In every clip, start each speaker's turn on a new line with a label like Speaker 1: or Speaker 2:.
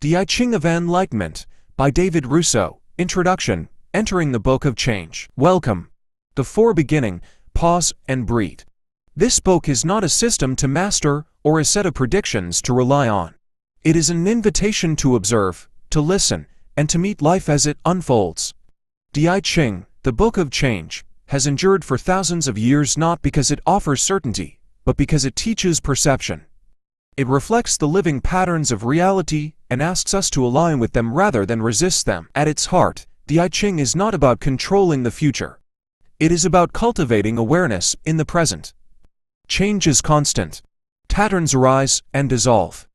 Speaker 1: The I Ching of Enlightenment, by David Russo. Introduction. Entering the Book of Change. Welcome. Before beginning, pause and breathe. This book is not a system to master or a set of predictions to rely on. It is an invitation to observe, to listen, and to meet life as it unfolds. The I Ching, the Book of Change, has endured for thousands of years not because it offers certainty, but because it teaches perception. It reflects the living patterns of reality and asks us to align with them rather than resist them. At its heart, the I Ching is not about controlling the future. It is about cultivating awareness in the present. Change is constant. Patterns arise and dissolve.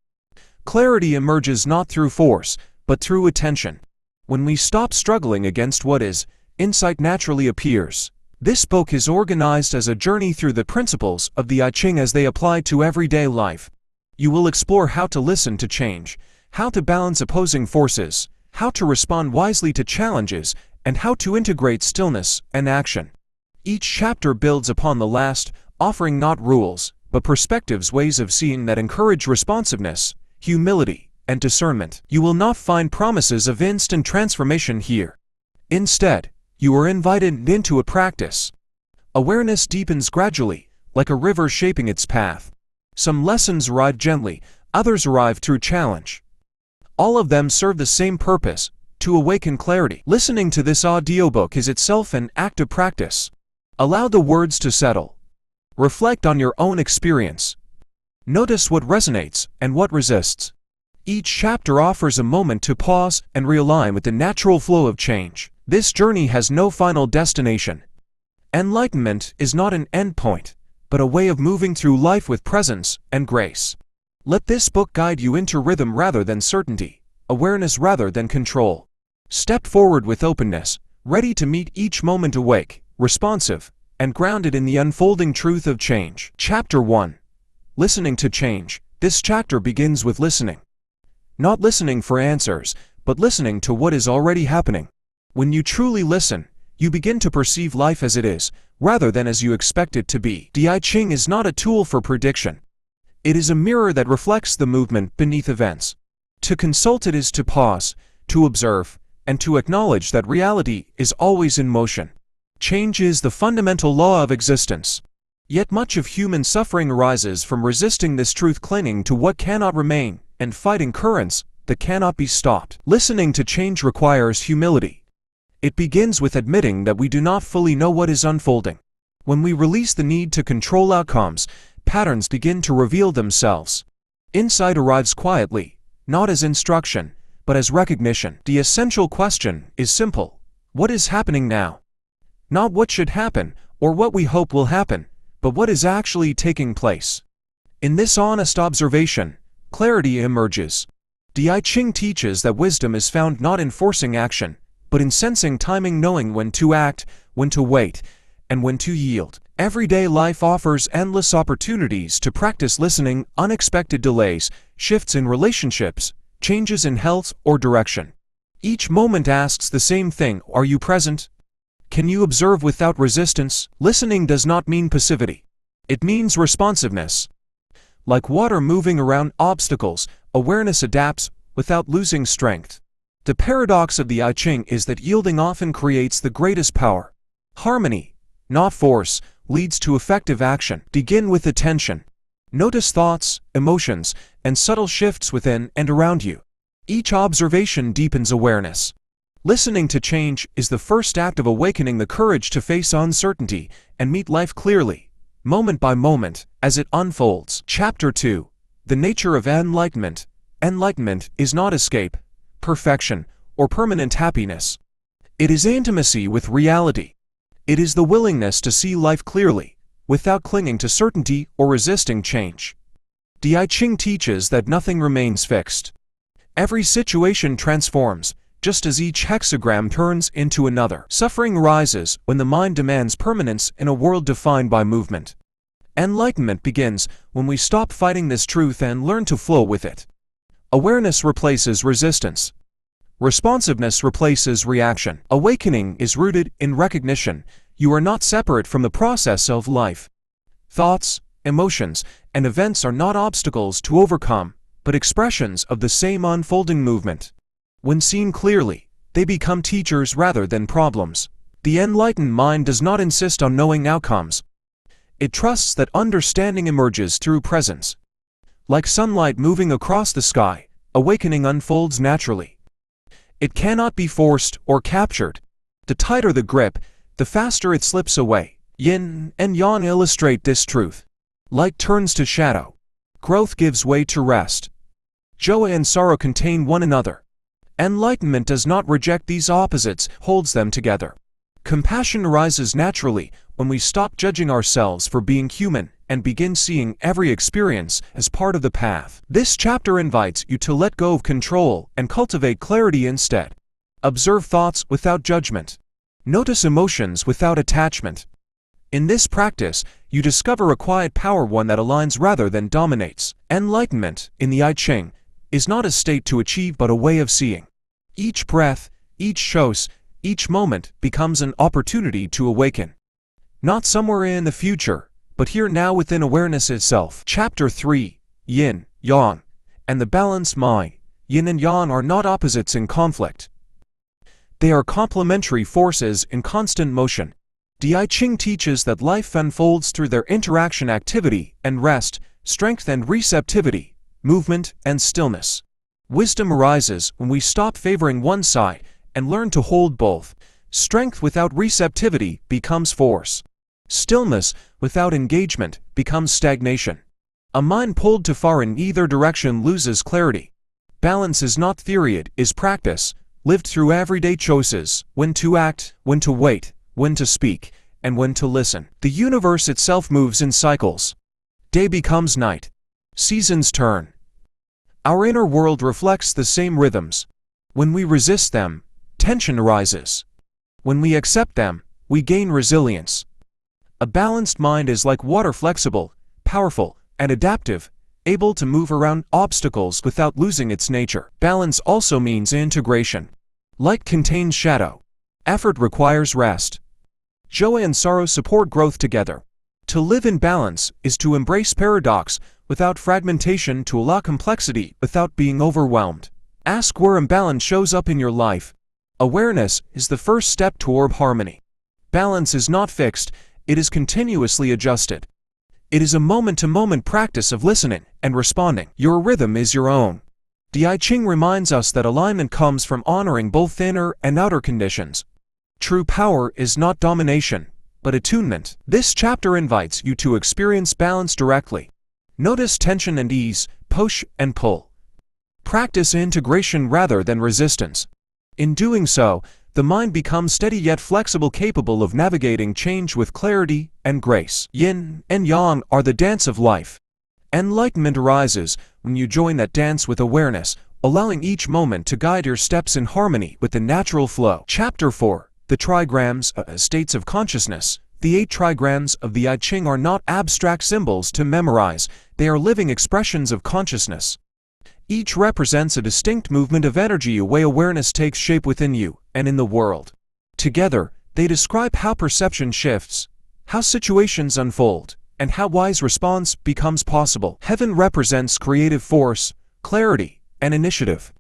Speaker 1: Clarity emerges not through force, but through attention. When we stop struggling against what is, insight naturally appears. This book is organized as a journey through the principles of the I Ching as they apply to everyday life. You will explore how to listen to change, how to balance opposing forces, how to respond wisely to challenges, and how to integrate stillness and action. Each chapter builds upon the last, offering not rules, but perspectives, ways of seeing that encourage responsiveness, humility, and discernment. You will not find promises of instant transformation here. Instead, you are invited into a practice. Awareness deepens gradually, like a river shaping its path. Some lessons arrive gently, others arrive through challenge. All of them serve the same purpose, to awaken clarity. Listening to this audiobook is itself an act of practice. Allow the words to settle. Reflect on your own experience. Notice what resonates and what resists. Each chapter offers a moment to pause and realign with the natural flow of change. This journey has no final destination. Enlightenment is not an endpoint, but a way of moving through life with presence and grace. Let this book guide you into rhythm rather than certainty, awareness rather than control. Step forward with openness, ready to meet each moment awake, responsive, and grounded in the unfolding truth of change. Chapter 1. Listening to Change. This chapter begins with listening. Not listening for answers, but listening to what is already happening. When you truly listen, you begin to perceive life as it is, rather than as you expect it to be. The I Ching is not a tool for prediction. It is a mirror that reflects the movement beneath events. To consult it is to pause, to observe, and to acknowledge that reality is always in motion. Change is the fundamental law of existence. Yet much of human suffering arises from resisting this truth, clinging to what cannot remain, and fighting currents that cannot be stopped. Listening to change requires humility. It begins with admitting that we do not fully know what is unfolding. When we release the need to control outcomes, patterns begin to reveal themselves. Insight arrives quietly, not as instruction, but as recognition. The essential question is simple: what is happening now? Not what should happen, or what we hope will happen, but what is actually taking place. In this honest observation, clarity emerges. The I Ching teaches that wisdom is found not in forcing action, but in sensing timing, knowing when to act, when to wait, and when to yield. Everyday life offers endless opportunities to practice listening: unexpected delays, shifts in relationships, changes in health or direction. Each moment asks the same thing: are you present? Can you observe without resistance? Listening does not mean passivity. It means responsiveness. Like water moving around obstacles, awareness adapts without losing strength. The paradox of the I Ching is that yielding often creates the greatest power. Harmony, not force, leads to effective action. Begin with attention. Notice thoughts, emotions, and subtle shifts within and around you. Each observation deepens awareness. Listening to change is the first act of awakening the courage to face uncertainty and meet life clearly, moment by moment, as it unfolds. Chapter 2. The Nature of Enlightenment. Enlightenment is not escape, perfection, or permanent happiness. It is intimacy with reality. It is the willingness to see life clearly, without clinging to certainty or resisting change. The I Ching teaches that nothing remains fixed. Every situation transforms, just as each hexagram turns into another. Suffering arises when the mind demands permanence in a world defined by movement. Enlightenment begins when we stop fighting this truth and learn to flow with it. Awareness replaces resistance. Responsiveness replaces reaction. Awakening is rooted in recognition. You are not separate from the process of life. Thoughts, emotions, and events are not obstacles to overcome, but expressions of the same unfolding movement. When seen clearly, they become teachers rather than problems. The enlightened mind does not insist on knowing outcomes. It trusts that understanding emerges through presence. Like sunlight moving across the sky, awakening unfolds naturally. It cannot be forced or captured. The tighter the grip, the faster it slips away. Yin and yang illustrate this truth. Light turns to shadow. Growth gives way to rest. Joy and sorrow contain one another. Enlightenment does not reject these opposites, holds them together. Compassion arises naturally when we stop judging ourselves for being human and begin seeing every experience as part of the path. This chapter invites you to let go of control and cultivate clarity instead. Observe thoughts without judgment. Notice emotions without attachment. In this practice, you discover a quiet power, one that aligns rather than dominates. Enlightenment, in the I Ching, is not a state to achieve but a way of seeing. Each breath, each shos, each moment becomes an opportunity to awaken. Not somewhere in the future, but here now within awareness itself. Chapter 3, Yin, Yang, and the balanced mind. Yin and Yang are not opposites in conflict. They are complementary forces in constant motion. The I Ching teaches that life unfolds through their interaction, activity and rest, strength and receptivity, movement and stillness. Wisdom arises when we stop favoring one side and learn to hold both. Strength without receptivity becomes force. Stillness without engagement becomes stagnation. A mind pulled too far in either direction loses clarity. Balance is not theory, it is practice, lived through everyday choices: when to act, when to wait, when to speak, and when to listen. The universe itself moves in cycles. Day becomes night. Seasons turn. Our inner world reflects the same rhythms. When we resist them, tension arises. When we accept them, we gain resilience. A balanced mind is like water, flexible, powerful, and adaptive, able to move around obstacles without losing its nature. Balance also means integration. Light contains shadow. Effort requires rest. Joy and sorrow support growth together. To live in balance is to embrace paradox without fragmentation, to allow complexity without being overwhelmed. Ask where imbalance shows up in your life. Awareness is the first step toward harmony. Balance is not fixed, it is continuously adjusted. It is a moment-to-moment practice of listening and responding. Your rhythm is your own. The I Ching reminds us that alignment comes from honoring both inner and outer conditions. True power is not domination, but attunement. This chapter invites you to experience balance directly. Notice tension and ease, push and pull. Practice integration rather than resistance. In doing so, the mind becomes steady yet flexible, capable of navigating change with clarity and grace. Yin and Yang are the dance of life. Enlightenment arises when you join that dance with awareness, allowing each moment to guide your steps in harmony with the natural flow. Chapter 4, the trigrams, states of consciousness. The 8 trigrams of the I Ching are not abstract symbols to memorize, they are living expressions of consciousness. Each represents a distinct movement of energy, a way awareness takes shape within you and in the world. Together, they describe how perception shifts, how situations unfold, and how wise response becomes possible. Heaven represents creative force, clarity, and initiative.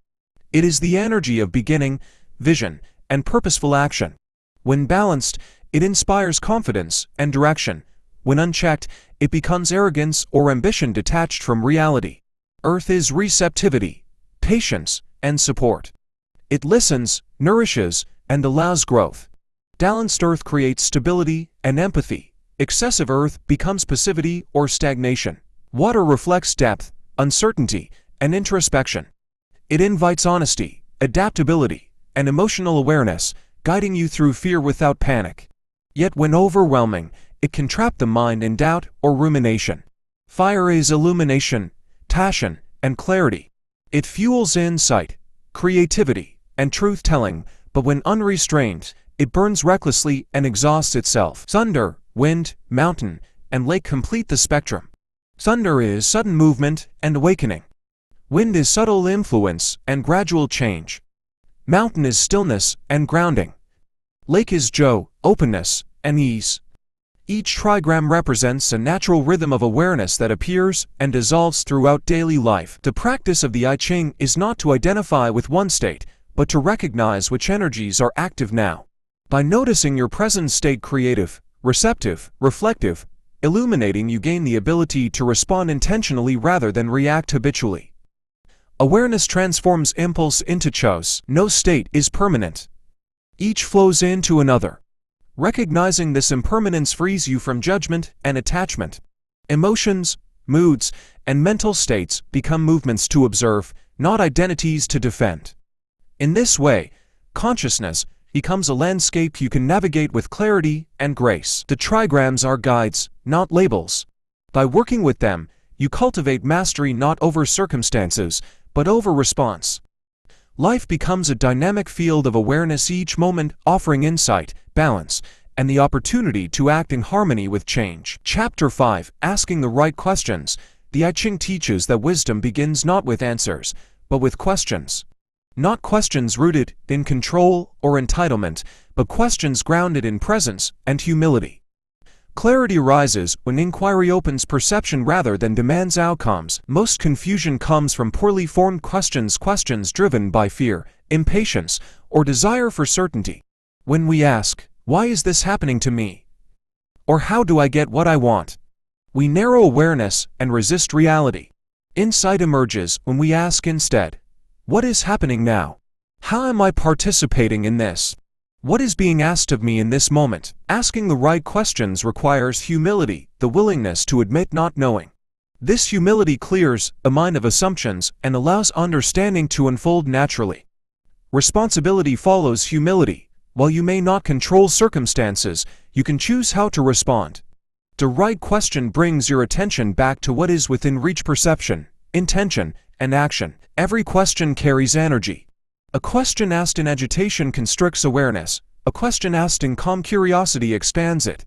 Speaker 1: It is the energy of beginning, vision, and purposeful action. When balanced, it inspires confidence and direction. When unchecked, it becomes arrogance or ambition detached from reality. Earth is receptivity, patience, and support. It listens, nourishes, and allows growth. Balanced earth creates stability and empathy. Excessive earth becomes passivity or stagnation. Water reflects depth, uncertainty, and introspection. It invites honesty, adaptability, and emotional awareness, guiding you through fear without panic. Yet when overwhelming, it can trap the mind in doubt or rumination. Fire is illumination, passion, and clarity. It fuels insight, creativity, and truth-telling, but when unrestrained, it burns recklessly and exhausts itself. Thunder, wind, mountain, and lake complete the spectrum. Thunder is sudden movement and awakening. Wind is subtle influence and gradual change. Mountain is stillness and grounding. Lake is joy, openness, and ease. Each trigram represents a natural rhythm of awareness that appears and dissolves throughout daily life. The practice of the I Ching is not to identify with one state, but to recognize which energies are active now. By noticing your present state creative, receptive, reflective, illuminating, you gain the ability to respond intentionally rather than react habitually. Awareness transforms impulse into choice. No state is permanent. Each flows into another. Recognizing this impermanence frees you from judgment and attachment. Emotions, moods, and mental states become movements to observe, not identities to defend. In this way, consciousness becomes a landscape you can navigate with clarity and grace. The trigrams are guides, not labels. By working with them, you cultivate mastery not over circumstances, but over response. Life becomes a dynamic field of awareness, each moment offering insight, balance, and the opportunity to act in harmony with change. Chapter 5: Asking the Right Questions. The I Ching teaches that wisdom begins not with answers, but with questions. Not questions rooted in control or entitlement, but questions grounded in presence and humility. Clarity arises when inquiry opens perception rather than demands outcomes. Most confusion comes from poorly formed questions driven by fear, impatience, or desire for certainty. When we ask, "Why is this happening to me?" or "How do I get what I want?" we narrow awareness and resist reality. Insight emerges when we ask instead, "What is happening now? How am I participating in this? What is being asked of me in this moment?" Asking the right questions requires humility, the willingness to admit not knowing. This humility clears the mind of assumptions and allows understanding to unfold naturally. Responsibility follows humility. While you may not control circumstances, you can choose how to respond. The right question brings your attention back to what is within reach: perception, intention, and action. Every question carries energy. A question asked in agitation constricts awareness. A question asked in calm curiosity expands it.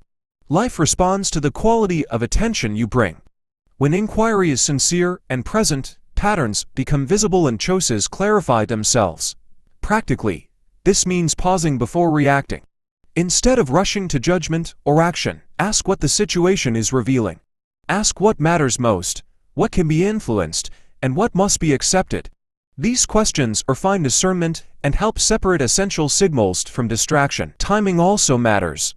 Speaker 1: Life responds to the quality of attention you bring. When inquiry is sincere and present, patterns become visible and choices clarify themselves. Practically, this means pausing before reacting. Instead of rushing to judgment or action, ask what the situation is revealing. Ask what matters most, what can be influenced, and what must be accepted. These questions refine discernment and help separate essential signals from distraction. Timing also matters.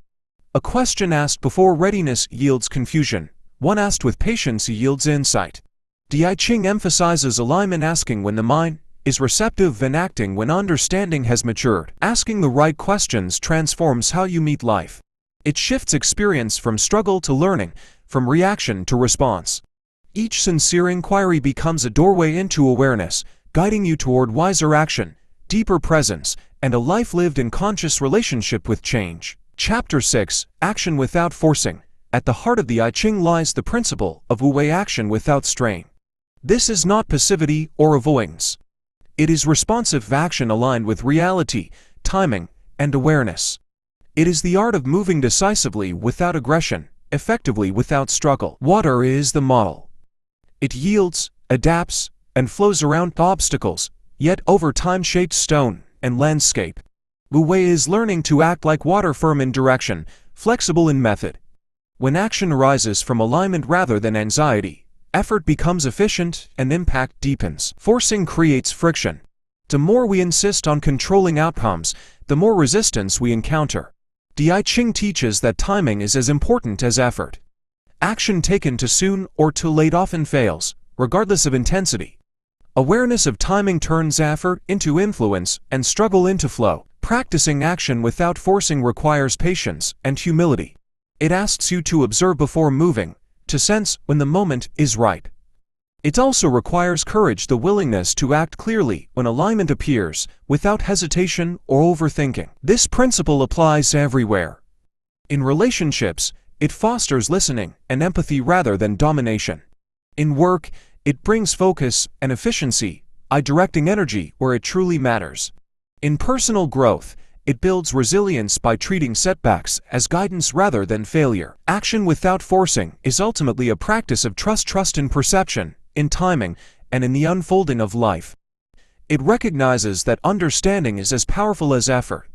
Speaker 1: A question asked before readiness yields confusion. One asked with patience yields insight. The I Ching emphasizes alignment, asking when the mind is receptive and acting when understanding has matured. Asking the right questions transforms how you meet life. It shifts experience from struggle to learning, from reaction to response. Each sincere inquiry becomes a doorway into awareness, guiding you toward wiser action, deeper presence, and a life lived in conscious relationship with change. Chapter 6: Action Without Forcing. At the heart of the I Ching lies the principle of wu-wei, action without strain. This is not passivity or avoidance. It is responsive action aligned with reality, timing, and awareness. It is the art of moving decisively without aggression, effectively without struggle. Water is the model. It yields, adapts, and flows around obstacles, yet over time shapes stone and landscape. Wu-wei is learning to act like water, firm in direction, flexible in method. When action arises from alignment rather than anxiety, effort becomes efficient and impact deepens. Forcing creates friction. The more we insist on controlling outcomes, the more resistance we encounter. The I Ching teaches that timing is as important as effort. Action taken too soon or too late often fails, regardless of intensity. Awareness of timing turns effort into influence and struggle into flow. Practicing action without forcing requires patience and humility. It asks you to observe before moving, to sense when the moment is right. It also requires courage, the willingness to act clearly when alignment appears, without hesitation or overthinking. This principle applies everywhere. In relationships, it fosters listening and empathy rather than domination. In work, it brings focus and efficiency, directing energy where it truly matters. In personal growth, it builds resilience by treating setbacks as guidance rather than failure. Action without forcing is ultimately a practice of trust in perception, in timing, and in the unfolding of life. It recognizes that understanding is as powerful as effort.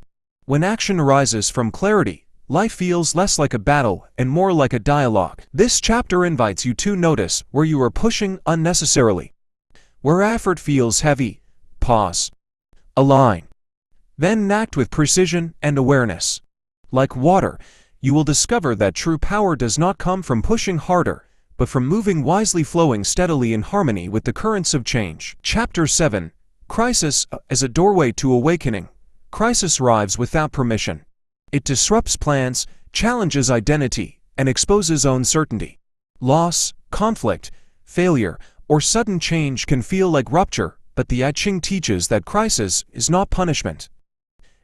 Speaker 1: When action arises from clarity, Life feels less like a battle and more like a dialogue. This chapter invites you to notice where you are pushing unnecessarily. Where effort feels heavy, pause. Align. Then act with precision and awareness. Like water, you will discover that true power does not come from pushing harder, but from moving wisely, flowing steadily in harmony with the currents of change. Chapter 7. Crisis as a doorway to awakening. Crisis arrives without permission. It disrupts plans, challenges identity, and exposes uncertainty. Loss, conflict, failure, or sudden change can feel like rupture, but the I Ching teaches that crisis is not punishment.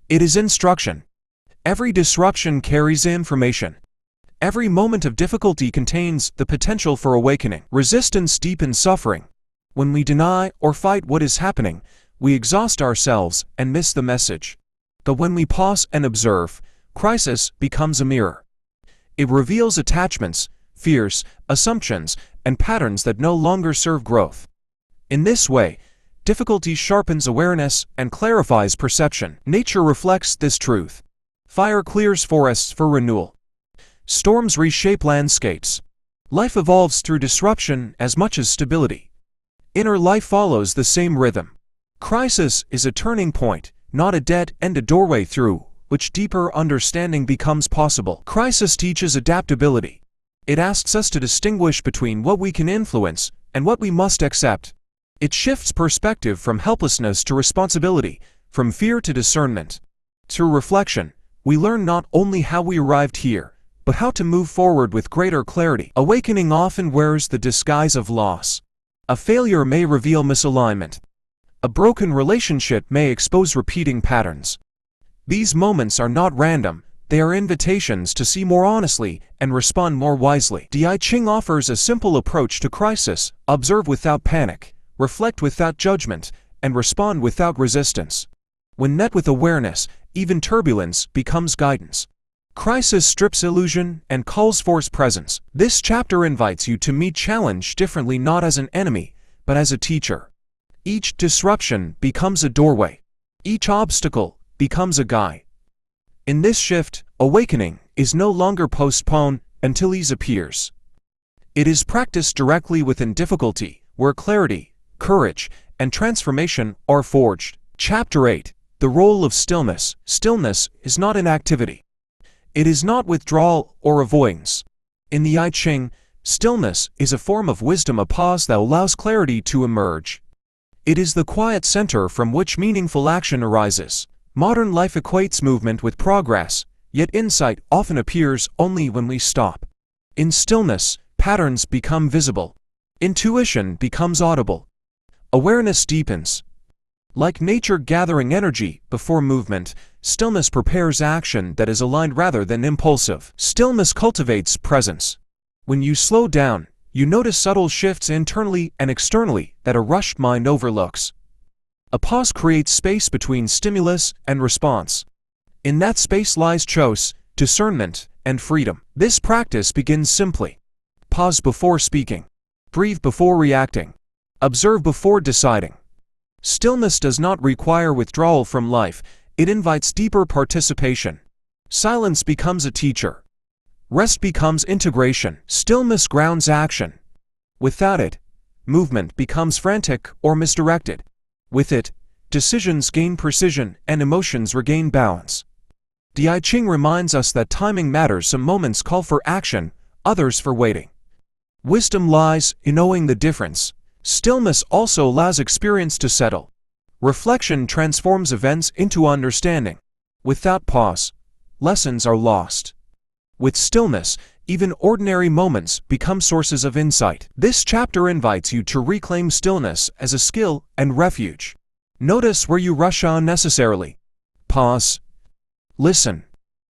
Speaker 1: It is instruction. Every disruption carries information. Every moment of difficulty contains the potential for awakening. Resistance deepens suffering. When we deny or fight what is happening, we exhaust ourselves and miss the message. But when we pause and observe, crisis becomes a mirror. It reveals attachments, fears, assumptions, and patterns that no longer serve growth. In this way, difficulty sharpens awareness and clarifies perception. Nature reflects this truth. Fire clears forests for renewal. Storms reshape landscapes. Life evolves through disruption as much as stability. Inner life follows the same rhythm. Crisis is a turning point, not a dead end, a doorway through which deeper understanding becomes possible. Crisis teaches adaptability. It asks us to distinguish between what we can influence and what we must accept. It shifts perspective from helplessness to responsibility, from fear to discernment. Through reflection, we learn not only how we arrived here, but how to move forward with greater clarity. Awakening often wears the disguise of loss. A failure may reveal misalignment. A broken relationship may expose repeating patterns. These moments are not random, they are invitations to see more honestly and respond more wisely. The I Ching offers a simple approach to crisis: observe without panic, reflect without judgment, and respond without resistance. When met with awareness, even turbulence becomes guidance. Crisis strips illusion and calls forth presence. This chapter invites you to meet challenge differently, not as an enemy, but as a teacher. Each disruption becomes a doorway. Each obstacle becomes a guide. In this shift, awakening is no longer postponed until ease appears. It is practiced directly within difficulty, where clarity, courage, and transformation are forged. Chapter 8. The role of stillness. Stillness is not inactivity. It is not withdrawal or avoidance. In the I Ching, stillness is a form of wisdom, a pause that allows clarity to emerge. It is the quiet center from which meaningful action arises. Modern life equates movement with progress, yet insight often appears only when we stop. In stillness, patterns become visible. Intuition becomes audible. Awareness deepens. Like nature gathering energy before movement, stillness prepares action that is aligned rather than impulsive. Stillness cultivates presence. When you slow down, you notice subtle shifts internally and externally that a rushed mind overlooks. A pause creates space between stimulus and response. In that space lies choice, discernment, and freedom. This practice begins simply. Pause before speaking. Breathe before reacting. Observe before deciding. Stillness does not require withdrawal from life, it invites deeper participation. Silence becomes a teacher. Rest becomes integration. Stillness grounds action. Without it, movement becomes frantic or misdirected. With it, decisions gain precision and emotions regain balance. The I Ching reminds us that timing matters. Some moments call for action, others for waiting. Wisdom lies in knowing the difference. Stillness also allows experience to settle. Reflection transforms events into understanding. Without pause, lessons are lost. With stillness, even ordinary moments become sources of insight. This chapter invites you to reclaim stillness as a skill and refuge. Notice where you rush unnecessarily. Pause. Listen.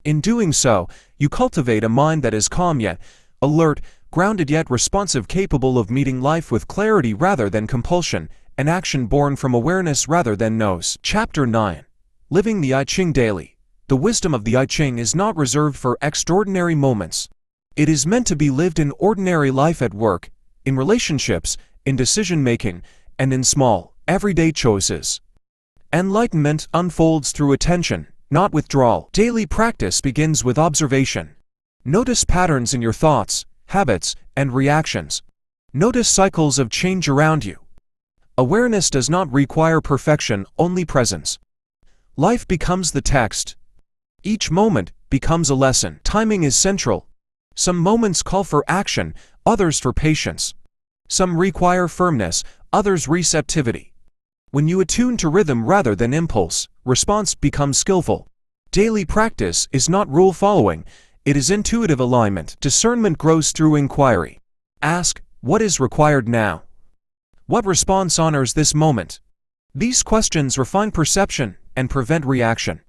Speaker 1: In doing so, you cultivate a mind that is calm yet alert, grounded yet responsive, capable of meeting life with clarity rather than compulsion, and action born from awareness rather than noise. Chapter 9. Living the I Ching daily. The wisdom of the I Ching is not reserved for extraordinary moments. It is meant to be lived in ordinary life, at work, in relationships, in decision-making, and in small, everyday choices. Enlightenment unfolds through attention, not withdrawal. Daily practice begins with observation. Notice patterns in your thoughts, habits, and reactions. Notice cycles of change around you. Awareness does not require perfection, only presence. Life becomes the text. Each moment becomes a lesson. Timing is central. Some moments call for action, others for patience. Some require firmness, others receptivity. When you attune to rhythm rather than impulse, response becomes skillful. Daily practice is not rule following, it is intuitive alignment. Discernment grows through inquiry. Ask, what is required now? What response honors this moment? These questions refine perception and prevent reaction.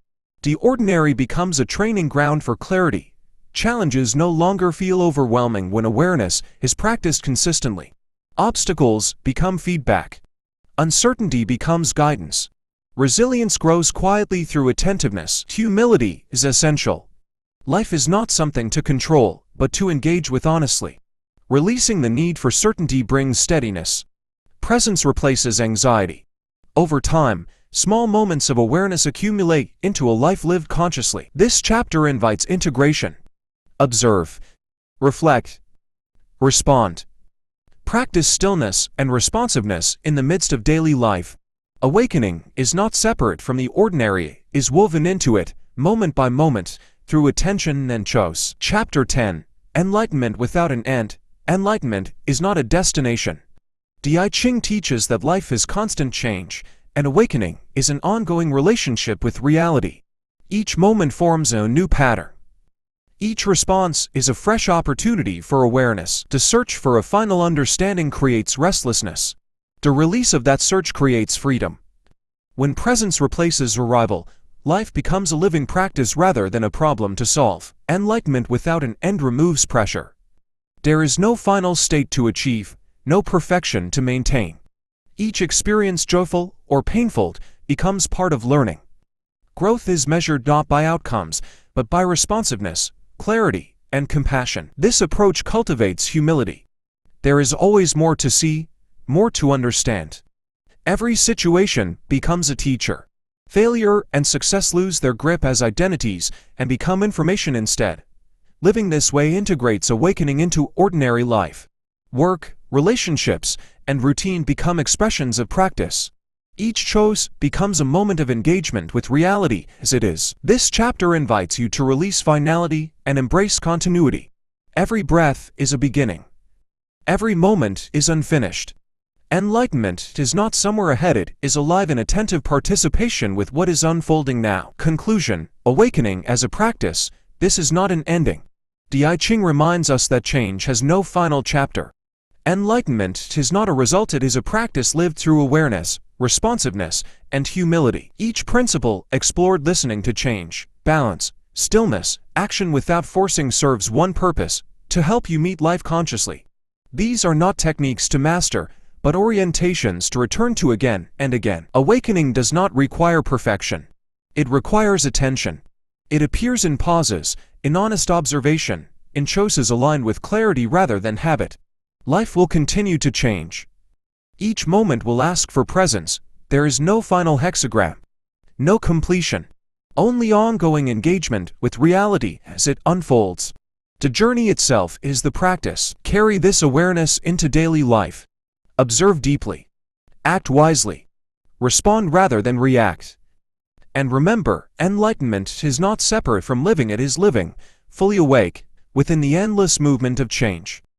Speaker 1: The ordinary becomes a training ground for clarity. Challenges no longer feel overwhelming when awareness is practiced consistently. Obstacles become feedback. Uncertainty becomes guidance. Resilience grows quietly through attentiveness. Humility is essential. Life is not something to control, but to engage with honestly. Releasing the need for certainty brings steadiness. Presence replaces anxiety. Over time, small moments of awareness accumulate into a life lived consciously. This chapter invites integration. Observe, reflect, respond. Practice stillness and responsiveness in the midst of daily life. Awakening is not separate from the ordinary, it is woven into it, moment by moment, through attention and choice. Chapter 10. Enlightenment without an end. Enlightenment is not a destination. The I Ching teaches that life is constant change, and awakening is an ongoing relationship with reality. Each moment forms a new pattern. Each response is a fresh opportunity for awareness. The search for a final understanding creates restlessness. The release of that search creates freedom. When presence replaces arrival, life becomes a living practice rather than a problem to solve. Enlightenment without an end removes pressure. There is no final state to achieve, no perfection to maintain. Each experience, joyful or painful, becomes part of learning. Growth is measured not by outcomes, but by responsiveness, clarity, and compassion. This approach cultivates humility. There is always more to see, more to understand. Every situation becomes a teacher. Failure and success lose their grip as identities and become information instead. Living this way integrates awakening into ordinary life. Work, relationships, and routine become expressions of practice. Each choice becomes a moment of engagement with reality as it is. This chapter invites you to release finality and embrace continuity. Every breath is a beginning. Every moment is unfinished. Enlightenment is not somewhere ahead, it is alive in attentive participation with what is unfolding now. Conclusion: awakening as a practice, this is not an ending. The I Ching reminds us that change has no final chapter. Enlightenment is not a result, it is a practice lived through awareness, responsiveness, and humility. Each principle explored listening to change, balance, stillness, action without forcing serves one purpose: to help you meet life consciously. These are not techniques to master, but orientations to return to again and again. Awakening does not require perfection. It requires attention. It appears in pauses, in honest observation, in choices aligned with clarity rather than habit. Life will continue to change. Each moment will ask for presence. There is no final hexagram, no completion, only ongoing engagement with reality as it unfolds. The journey itself is the practice. Carry this awareness into daily life. Observe deeply. Act wisely. Respond rather than react. And remember, enlightenment is not separate from living, it is living, fully awake, within the endless movement of change.